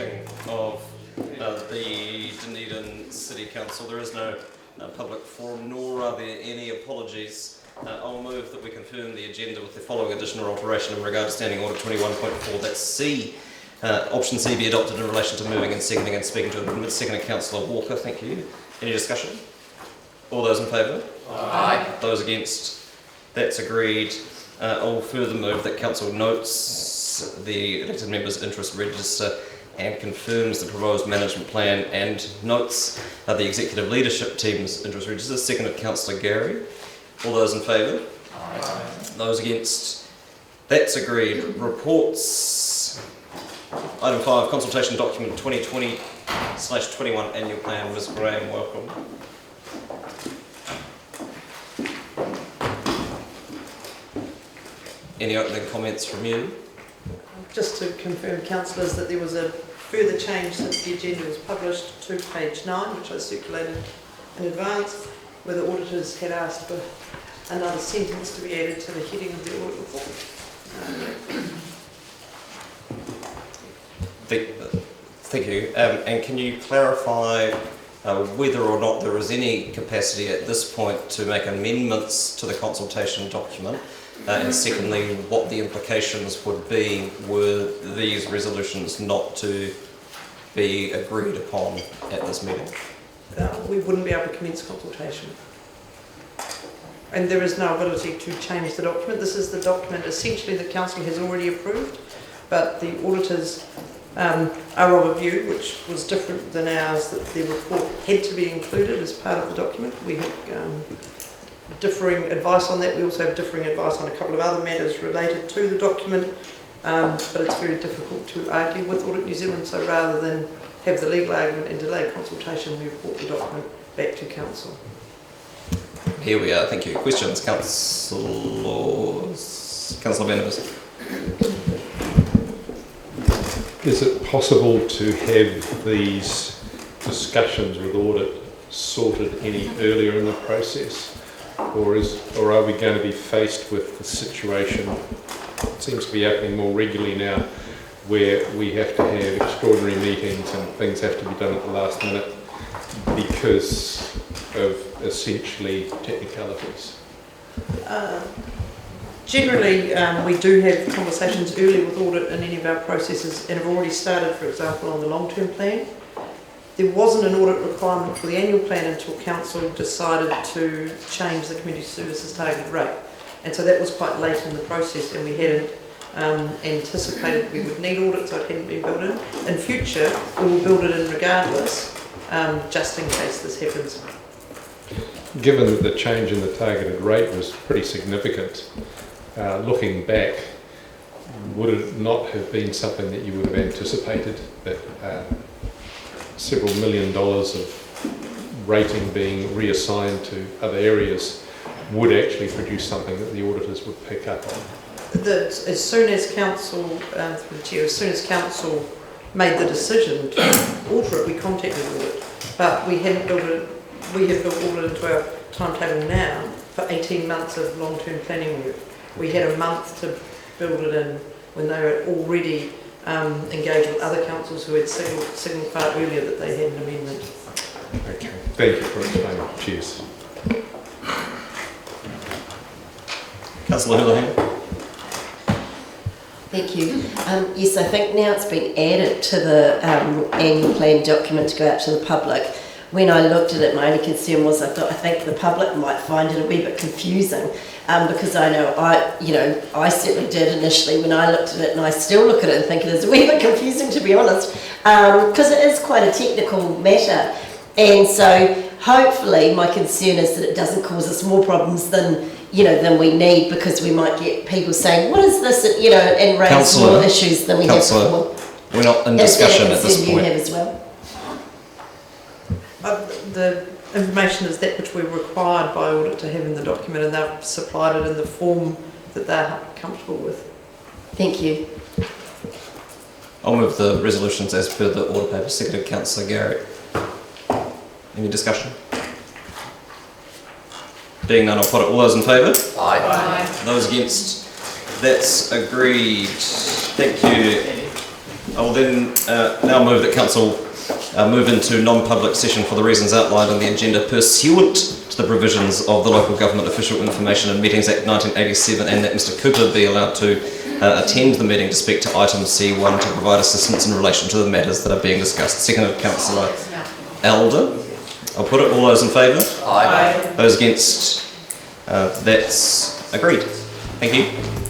meeting of the Dunedin City Council. There is no public forum, nor are there any apologies. I'll move that we confirm the agenda with the following addition or alteration in regard to Standing Order 21.4, that's C. Option C be adopted in relation to moving and seconding and speaking to amendment. Seconded Councillor Walker, thank you. Any discussion? All those in favour? Aye. Those against? That's agreed. I'll further move that Council notes the elected members' interest register and confirms the proposed management plan and notes the executive leadership team's interest register. Seconded Councillor Gary. All those in favour? Aye. Those against? That's agreed. Reports. Item 5, consultation document 2020/21 annual plan. Ms. Graham, welcome. Any opening comments from you? Just to confirm, councillors, that there was a further change since the agenda was published to page 9, which I circulated in advance, where the auditors had asked for another sentence to be added to the heading of the audit report. Thank you. And can you clarify whether or not there is any capacity at this point to make amendments to the consultation document? And secondly, what the implications would be were these resolutions not to be agreed upon at this meeting? We wouldn't be able to commence consultation. And there is no ability to change the document. This is the document essentially that Council has already approved, but the auditors are of a view, which was different than ours, that the report had to be included as part of the document. We have differing advice on that. We also have differing advice on a couple of other matters related to the document, but it's very difficult to argue with Audit New Zealand, so rather than have the legal argument and delay consultation, we report the document back to Council. Here we are, thank you. Questions, Councillor Barnabas? Is it possible to have these discussions with audit sorted any earlier in the process? Or are we going to be faced with the situation, it seems to be happening more regularly now, where we have to have extraordinary meetings and things have to be done at the last minute because of essentially technicalities? Generally, we do have conversations early with audit in any of our processes and have already started, for example, on the long-term plan. There wasn't an audit requirement for the annual plan until Council decided to change the community services target rate. And so that was quite late in the process, and we hadn't anticipated we would need audit, so it hadn't been built in. In future, we will build it in regardless, just in case this happens. Given that the change in the targeted rate was pretty significant, looking back, would it not have been something that you would have anticipated, that several $1 million of rating being reassigned to other areas would actually produce something that the auditors would pick up on? As soon as Council, through the Chair, as soon as Council made the decision to alter it, we contacted audit, but we hadn't built it. We have built audit into our timetable now for 18 months of long-term planning work. We had a month to build it in when they were already engaged with other councils who had signalled far earlier that they had an amendment. Okay, thank you for explaining. Cheers. Councillor Houlihan. Thank you. Yes, I think now it's been added to the annual plan document to go out to the public. When I looked at it, my only concern was I think the public might find it a wee bit confusing, because I know I certainly did initially when I looked at it, and I still look at it and think it is a wee bit confusing, to be honest, because it is quite a technical matter. And so hopefully my concern is that it doesn't cause us more problems than we need, because we might get people saying, what is this, and raise more issues than we have before. We're not in discussion at this point. You have as well? The information is that which we're required by audit to have in the document, and they've supplied it in the form that they're comfortable with. Thank you. I'll move the resolutions as per the order paper. Seconded Councillor Garrett. Any discussion? Being none, I'll put it. All those in favour? Aye. Those against? That's agreed. Thank you. I will then now move that Council move into non-public session for the reasons outlined on the agenda pursuant to the provisions of the Local Government Official Information and Meetings Act 1987, and that Mr Cooper be allowed to attend the meeting to speak to item C1 to provide assistance in relation to the matters that are being discussed. Seconded Councillor Elder. I'll put it. All those in favour? Aye. Those against? That's agreed. Thank you.